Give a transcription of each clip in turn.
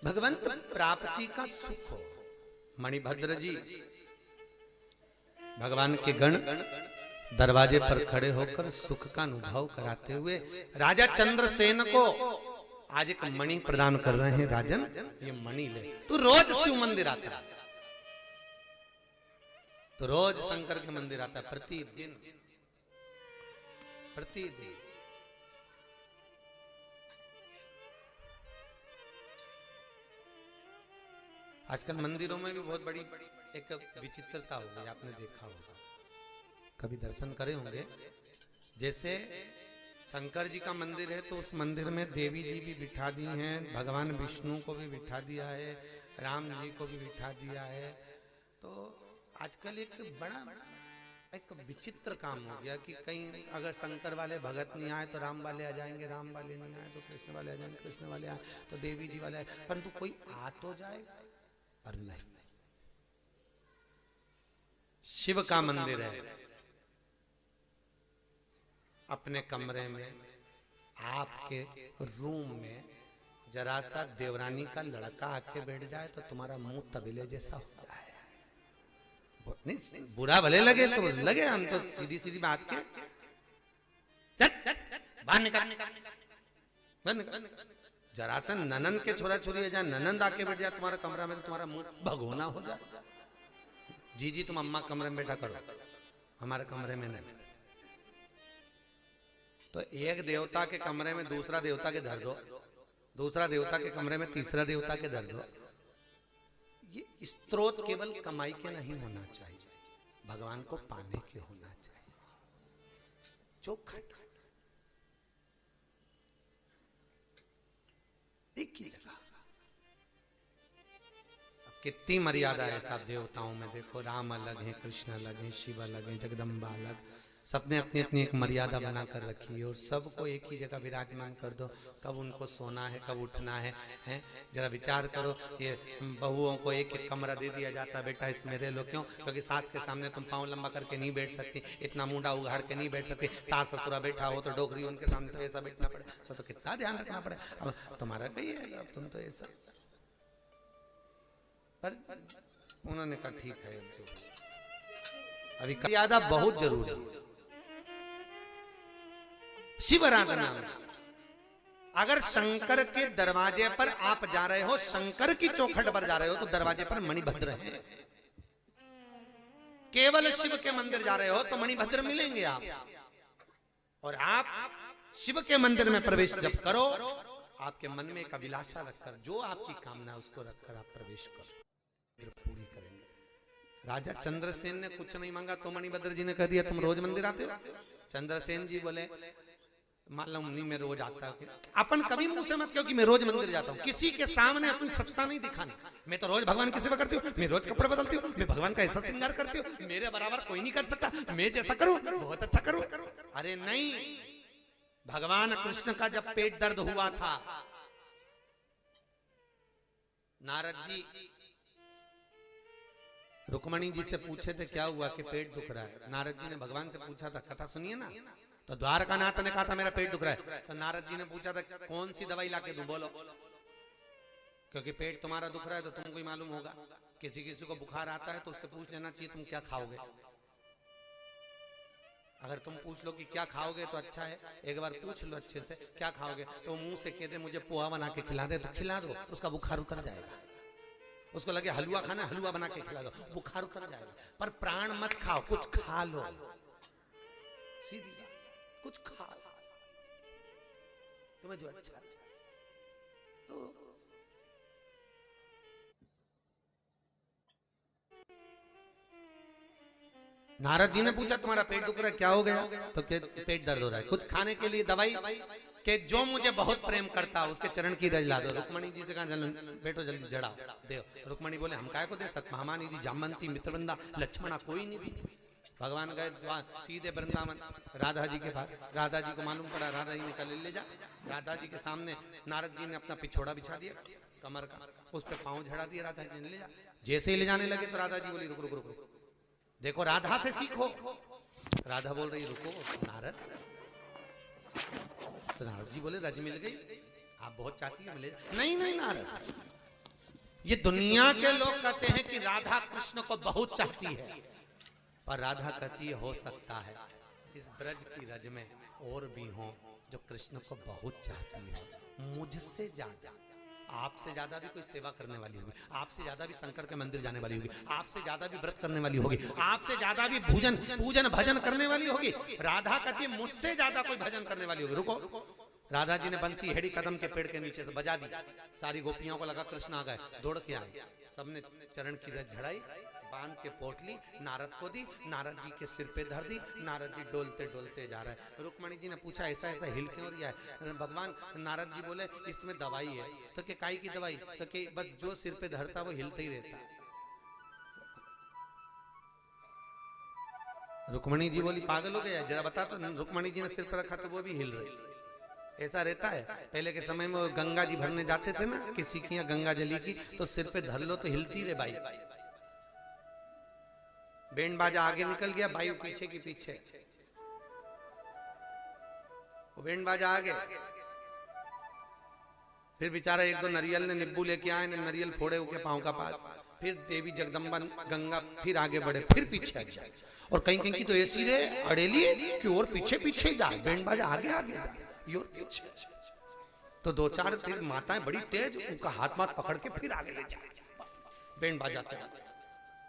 भगवंत प्राप्ति का सुख हो। मणिभद्र जी भगवान के गण दरवाजे पर खड़े होकर सुख का अनुभव कराते हुए राजा चंद्रसेन को आज एक मणि प्रदान कर रहे हैं। राजन, ये मणि ले, तू रोज शिव मंदिर आता है, तो रोज शंकर के मंदिर आता है, प्रतिदिन प्रतिदिन। आजकल मंदिरों में भी बहुत बड़ी एक विचित्रता हो गई, आपने देखा होगा, कभी दर्शन करे होंगे। जैसे शंकर जी का मंदिर है तो उस मंदिर में देवी जी भी बिठा दी हैं, भगवान विष्णु को भी बिठा दिया है, राम जी को भी बिठा दिया है। तो आजकल एक बड़ा एक विचित्र काम हो गया कि कहीं अगर शंकर वाले भगत नहीं आए तो राम वाले आ जाएंगे, राम वाले नहीं आए तो कृष्ण वाले आ जाएंगे, कृष्ण वाले आए तो देवी जी वाले आए, परंतु कोई आ तो जाए पर नहीं। शिव का मंदिर है, अपने कमरे में आपके रूम में जरा सा देवरानी का लड़का आके बैठ जाए तो तुम्हारा मुंह तबेले जैसा हो जाए। नहीं, बुरा भले लगे तो लगे, हम तो सीधी सीधी बात के बाहर निकल। जरा सा ननंद के छोरा छोरी जाए, ननंद आके बैठ जाए तुम्हारा कमरा में तो तुम्हारा मुंह भगोना हो जाए। जी जी तुम अम्मा कमरे में बैठा करो, हमारे कमरे में नहीं। तो एक देवता के कमरे में दूसरा देवता के धर दो, दूसरा देवता के कमरे में तीसरा देवता के धर दो। ये स्त्रोत केवल कमाई के नहीं होना चाहिए, भगवान को पाने के होना चाहिए। चौखट एक ही जगह। कितनी मर्यादा है सब देवताओं में, देखो राम अलग है, कृष्ण अलग है, शिव अलग है, जगदम्बा अलग, सबने अपनी अपनी एक मर्यादा बनाकर रखी है और सबको एक ही जगह विराजमान कर दो। कब उनको सोना है, कब उठना है, हैं? जरा विचार करो। ये बहुओं को एक एक कमरा दे दिया जाता है, बेटा इसमें रह लो। क्यों? क्योंकि सास के सामने तुम पाँव लंबा करके नहीं बैठ सकती, इतना मुंडा उघाड़ के नहीं बैठ सकती। सास ससुरा बैठा हो तो डोगरी उनके सामने तो ऐसा बैठना पड़े, सो तो कितना ध्यान रखना पड़े। अब तुम्हारा कही है, अब तुम तो ऐसा। पर उन्होंने कहा ठीक है, अब जो अभी मर्यादा बहुत जरूरी है। शिव आराधना में अगर शंकर के दरवाजे पर आप जा रहे हो, शंकर की चौखट पर जा रहे हो, तो दरवाजे पर मणिभद्र है। केवल शिव के मंदिर जा रहे हो तो मणिभद्र मिलेंगे आप। और आप शिव के मंदिर में प्रवेश जब करो, आपके मन में एक अभिलाषा रखकर, जो आपकी कामना उसको रखकर आप प्रवेश करो, पूरी करेंगे। राजा चंद्रसेन ने कुछ नहीं मांगा तो मणिभद्र जी ने कह दिया तुम रोज मंदिर आते हो। चंद्रसेन जी बोले मालूम नहीं मैं रोज आता हूँ। अपन कभी मुंह से मत क्यों कि मैं रोज मंदिर जाता हूँ, किसी के सामने अपनी सत्ता नहीं दिखानी। मैं तो रोज भगवान की सेवा करती हूँ, मैं रोज कपड़े बदलती हूँ, मैं भगवान का ऐसा श्रृंगार करती हूँ, मेरे बराबर कोई नहीं कर सकता, मैं जैसा करूँ बहुत अच्छा करूँ। अरे नहीं, भगवान कृष्ण का जब पेट दर्द हुआ था, नारद जी रुक्मणी जी से पूछे थे क्या हुआ कि पेट दुख रहा है। नारद जी ने भगवान से पूछा था, कथा सुनिए ना। तो द्वारकानाथ ने कहा था मेरा पेट दुख रहा है। तो नारद जी ने पूछा था कौन सी दवाई लाके दूं, बोलो, क्योंकि पेट तुम्हारा दुख रहा है तो तुमको ही मालूम होगा। किसी किसी को बुखार आता है तो उससे पूछ लेना चाहिए तुम क्या खाओगे। अगर तुम पूछ लो कि क्या खाओगे तो अच्छा है, एक बार पूछ लो अच्छे से क्या खाओगे, तो मुंह से कह दे मुझे पोहा बना के खिला दे, तो खिला दो, उसका बुखार उतर जाएगा। उसको लगे हलवा खाना, हलवा बना के खिला दो, बुखार उतर जाएगा। पर प्राण मत खाओ, कुछ खा लो, सीधी कुछ खा तुम्हें जो अच्छा। तो नारद जी ने पूछा तुम्हारा पेट दुख रहा है, क्या हो गया? तो पेट दर्द हो रहा है, कुछ खाने के लिए दवाई कि जो मुझे बहुत प्रेम करता उसके चरण की रज ला दो। रुक्मणी जी से कहा बेटो जल्दी जड़ाओ, दे। रुक्मणी बोले हम काय को दे, सतभामा निधि, जामवंती, मित्रवृंदा, लक्ष्मणा कोई नहीं दी। भगवान गए सीधे वृंदावन राधा जी के पास। राधा जी को मालूम पड़ा, राधा जी ने कहा ले जा। राधा जी के सामने नारद जी ने अपना पिछोड़ा बिछा दिया कमर का, उस पर पांव झड़ा दिया, राधा जी ने ले जा। जैसे ही ले जाने लगे तो राधा जी बोली रुक रुक रुक रुक, देखो राधा से सीखो। राधा बोल रही रुको नारद। तो नारद जी बोले रज मिल गई, आप बहुत चाहती है मिले। नहीं नहीं नारद, ये दुनिया के लोग कहते हैं कि राधा कृष्ण को बहुत चाहती है, पर राधा कहती है हो सकता है इस ब्रज की रज में और भी हो जो कृष्ण को बहुत चाहती हो, मुझसे ज्यादा, आपसे ज्यादा भी कोई सेवा करने वाली होगी, आपसे ज्यादा भी शंकर के मंदिर जाने वाली होगी, आपसे ज्यादा भी व्रत करने वाली होगी, आपसे ज्यादा भी पूजन भजन करने वाली होगी। राधा कहती है मुझसे ज्यादा कोई भजन करने वाली होगी। रुको, राधा जी ने बंसी हेड़ी कदम के पेड़ के नीचे से बजा दी, सारी गोपियों को लगा कृष्ण आ गए, दौड़ के आए, सबने चरण की रज झड़ाई, बांध के पोटली नारद को दी, नारद जी के सिर पे धर दी, नारद जी डोलते डोलते जा रहे हैं। रुक्मणी जी ने पूछा ऐसा ऐसा हिल क्यों रहा है भगवान? नारद जी बोले इसमें दवाई है। तो के काई की दवाई? तो के बस जो सिर पे धरता वो हिलते ही रहता। रुक्मणी जी बोली पागल हो गया, जरा बता। तो रुक्मणी जी ने सिर पर रखा तो वो भी हिल रही। ऐसा रहता है, पहले के समय में गंगा जी भरने जाते थे ना, किसी की यहाँ गंगा जली की, तो सिर पे धर लो तो हिलती रे बाई। बैंड बाजा आगे निकल गया, बाई पीछे की पीछे, वो बैंड बाजा आगे, फिर बेचारा एक दो नरियल ने नींबू लेके आए, ने नरियल फोड़े उनके पांव का पास, फिर देवी जगदम्बा गंगा फिर आगे बढ़े, फिर पीछे आ गया। और कहीं कहीं की तो ऐसी रे अड़ेली कि और पीछे पीछे जाए, बैंड बाजा आगे आगे जाए, और पीछे। तो दो चार फिर माताएं बड़ी तेज, उनका हाथ माथ पकड़ के फिर आगे ले जाए, बैंड बाजा के आगे,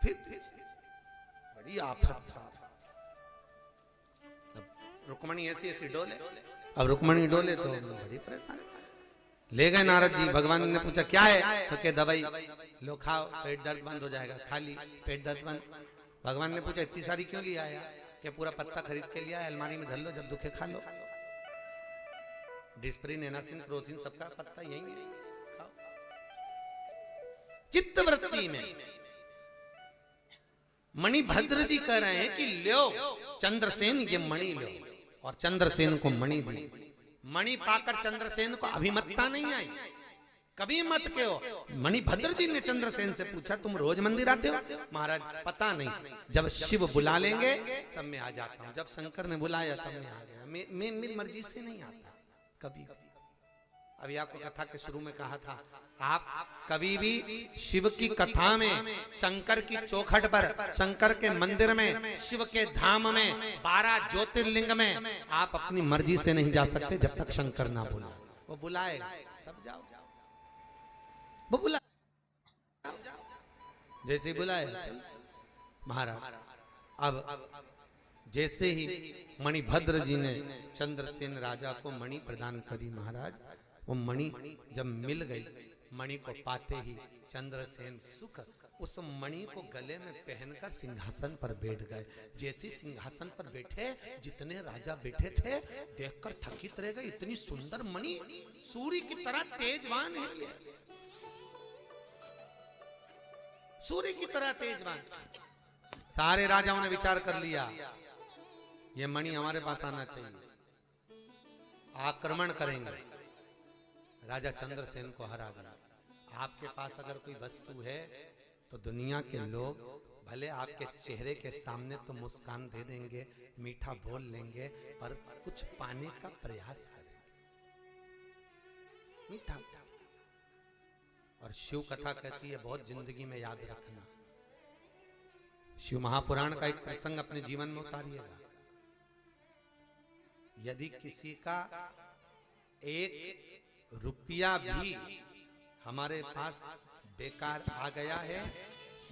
फिर बड़ी आफत था। रुक्मणी ऐसी ऐसी डोले, अब रुक्मणी डोले तो बड़ी परेशानी। ले गए नारद जी, भगवान ने पूछा क्या है? तो के दवाई लो खाओ, पेट दर्द बंद हो जाएगा, खाली पेट दर्द बंद। भगवान ने पूछा इतनी सारी क्यों लिया आया? क्या पूरा पत्ता खरीद के लिया, अलमारी में धर लो, जब दुखे खा लो। डिस्प्रिन, एनासिन, क्रोसिन सबका पत्ता यही है, खाओ। चित्तवृत्ति में मणिभद्र जी कह रहे हैं कि लो चंद्रसेन ये मणि लो, और चंद्रसेन को मणि दी। मणि पाकर चंद्रसेन को अभिमतता नहीं आई, कभी मत के हो। मणिभद्र जी ने चंद्रसेन से पूछा तुम रोज मंदिर आते हो? महाराज पता नहीं, जब शिव बुला लेंगे तब मैं आ जाता हूँ, जब शंकर ने बुलाया तब मैं आ गया, मैं मेरी मर्जी से नहीं आता कभी। अभी आपको कथा के शुरू में कहा था, आप कभी भी शिव की कथा में, शंकर की चौखट पर, शंकर के मंदिर में, शिव के धाम में, 12 ज्योतिर्लिंग में आप अपनी मर्जी से नहीं जा सकते जब तक शंकर ना बुलाए। वो बुलाए तब जाओ, वो बुला जैसे बुलाए महाराज। अब जैसे ही मणिभद्र जी ने चंद्रसेन राजा को मणि प्रदान करी महाराज, वो मणि जब मिल गई, मणि को पाते ही चंद्रसेन सुख उस मणि को गले में पहनकर सिंहासन पर बैठ गए। जैसे सिंहासन पर बैठे, जितने राजा बैठे थे देखकर थकित रह गए, इतनी सुंदर मणि, सूर्य की तरह तेजवान है ये, सूर्य की तरह तेजवान। सारे राजाओं ने विचार कर लिया ये मणि हमारे पास आना चाहिए, आक्रमण करेंगे। राजा चंद्रसेन को हरा दिया। आपके पास अगर कोई वस्तु है तो दुनिया के लोग भले आपके चेहरे के सामने तो मुस्कान दे देंगे, मीठा बोल लेंगे, पर कुछ पाने का प्रयास करेंगे, मीठा। और शिव कथा कहती है बहुत जिंदगी में याद रखना। शिव महापुराण का एक प्रसंग अपने जीवन में उतारिएगा। यदि किसी का 1 रुपया भी हमारे पास बेकार आ गया है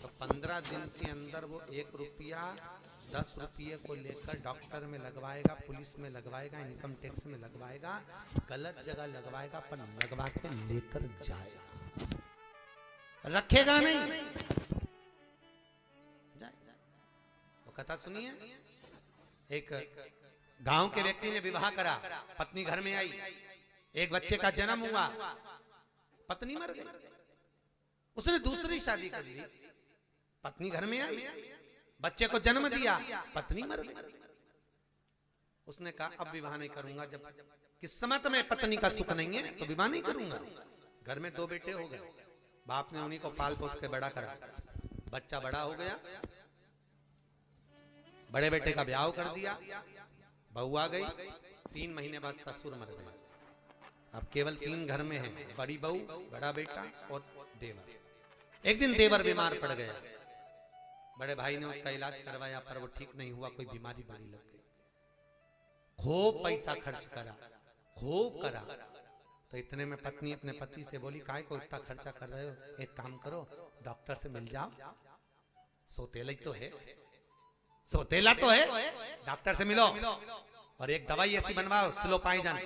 तो 15 दिन के अंदर वो 1 रुपया 10 रुपये को लेकर डॉक्टर में लगवाएगा, पुलिस में लगवाएगा, इनकम टैक्स में लगवाएगा, गलत जगह लगवाएगा, पर लगवा के लेकर जाएगा, रखेगा नहीं। वो कथा सुनिए, एक गांव के व्यक्ति ने विवाह करा, पत्नी घर में आई, एक बच्चे का जन्म हुआ, पत्नी मर गई, उसने दूसरी शादी कर ली, पत्नी घर में आई, बच्चे को जन्म दिया, पत्नी मर गई। उसने कहा अब विवाह नहीं करूंगा, जब किस्मत में पत्नी का सुख नहीं है तो विवाह नहीं करूंगा। घर में 2 बेटे हो गए, बाप ने उन्हीं को पाल पोस के बड़ा करा, बच्चा बड़ा हो गया, बड़े बेटे का ब्याह कर दिया, बहू आ गई, 3 महीने बाद ससुर मर गए। अब केवल 3 घर में हैं, बड़ी बहू, बड़ा बेटा और देवर। एक दिन देवर बीमार पड़ गया, बड़े भाई ने उसका इलाज करवाया पर वो ठीक नहीं हुआ, कोई बीमारी बड़ी लग गई। खूब पैसा खर्च करा, खूब करा, तो इतने में पत्नी अपने पति से बोली, काहे को इतना खर्चा कर रहे हो, एक काम करो डॉक्टर से मिल जाओ, सोतेला ही तो है, सोतेला तो है, डॉक्टर से मिलो और एक दवाई ऐसी बनवाओ स्लो पॉइजन,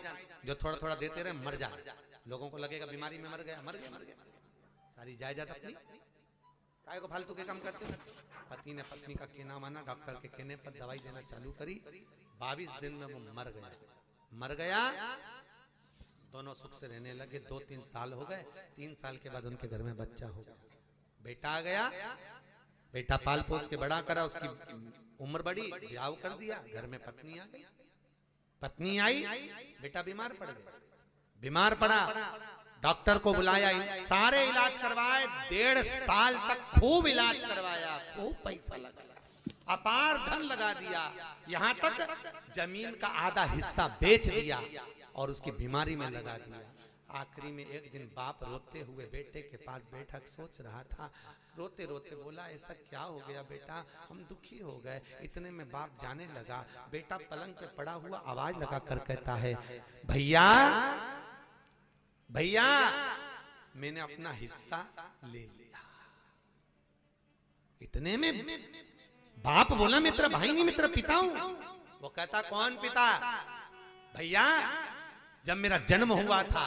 जो थोड़ा थोड़ा देते रहे मर जाए, लोगों को लगेगा बीमारी में मर गया, मर गया, मर गया, सारी जायदाद अपनी, काहे को फालतू के काम करते हो। पति ने पत्नी का कहना माना, डॉक्टर के कहने पर दवाई देना चालू करी, 22 दिन में वो मर गया, मर गया। दोनों सुख से रहने लगे, 2-3 साल हो गए, 3 साल के बाद उनके घर में बच्चा हो गया, बेटा आ गया, बेटा पाल पोस के बड़ा करा, उसकी उम्र बढ़ी, ब्याह कर दिया, घर में पत्नी आ गई, पत्नी आई, बेटा बीमार पड़ गया, बीमार पड़ा, डॉक्टर को बुलाया, सारे इलाज करवाए, 1.5 साल तक खूब इलाज करवाया, खूब पैसा लगा, अपार धन लगा दिया, यहां तक जमीन का आधा हिस्सा बेच दिया और उसकी बीमारी में लगा दिया। आखिरी में एक दिन बाप रोते हुए बेटे के पास बैठा सोच रहा था, रोते रोते बोला, ऐसा क्या हो गया बेटा, हम दुखी हो गए। इतने में बाप जाने लगा, बेटा पलंग पे पड़ा हुआ आवाज लगा कर कहता है, भैया भैया मैंने अपना हिस्सा ले लिया। इतने में बाप बोला, मित्र भाई नहीं मित्र पिता हूं। वो कहता, कौन पिता? भैया जब मेरा जन्म हुआ था,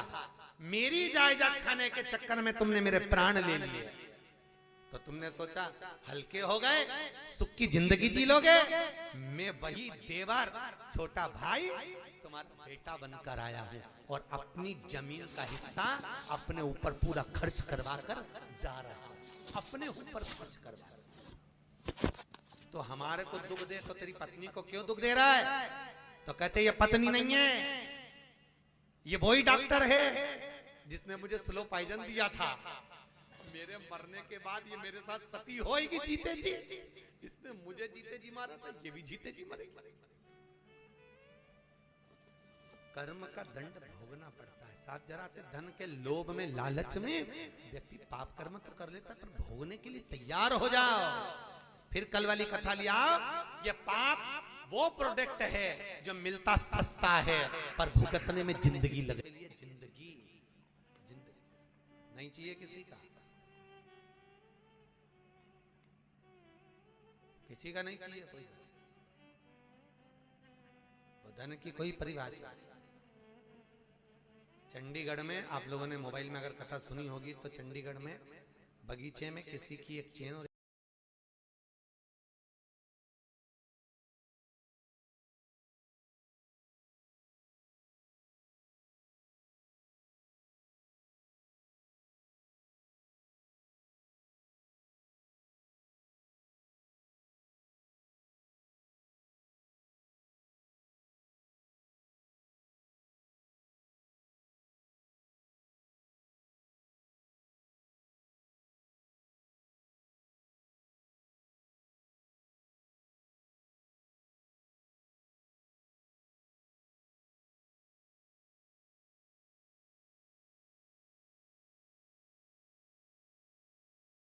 मेरी जायदाद खाने के चक्कर में तुमने मेरे प्राण ले लिए, तो तुमने सोचा हल्के हो गए, सुख की जिंदगी जी लोगे, मैं वही देवर छोटा भाई तुम्हारा बेटा बनकर आया हूं और अपनी जमीन का हिस्सा अपने ऊपर पूरा खर्च करवा कर जा रहा हूं, अपने ऊपर खर्च करवा। तो हमारे को दुख दे तो तेरी पत्नी को क्यों दुख दे रहा है? तो कहते ये पत्नी नहीं है, ये वही डॉक्टर है जिसने मुझे स्लो पॉइजन दिया था, मेरे मरने के बाद ये मेरे साथ सती होएगी जीते जी, इसने मुझे जीते जी मारा था, ये भी जीते जी मरेगी। कर्म का दंड भोगना पड़ता है साहब, जरा से धन के लोभ में लालच में व्यक्ति पाप कर्म तो कर लेता है, पर भोगने के लिए तैयार हो जाओ। फिर कल वाली कथा लिया, ये पाप वो प्रोडक्ट है जो मिलता सस्ता है पर भुगतने में जिंदगी लगे। जिंदगी नहीं चाहिए किसी का, किसी का नहीं चाहिए कोई धन की कोई परिभाषा। चंडीगढ़ में आप लोगों ने मोबाइल में अगर कथा सुनी होगी तो चंडीगढ़ में बगीचे में किसी की एक चेन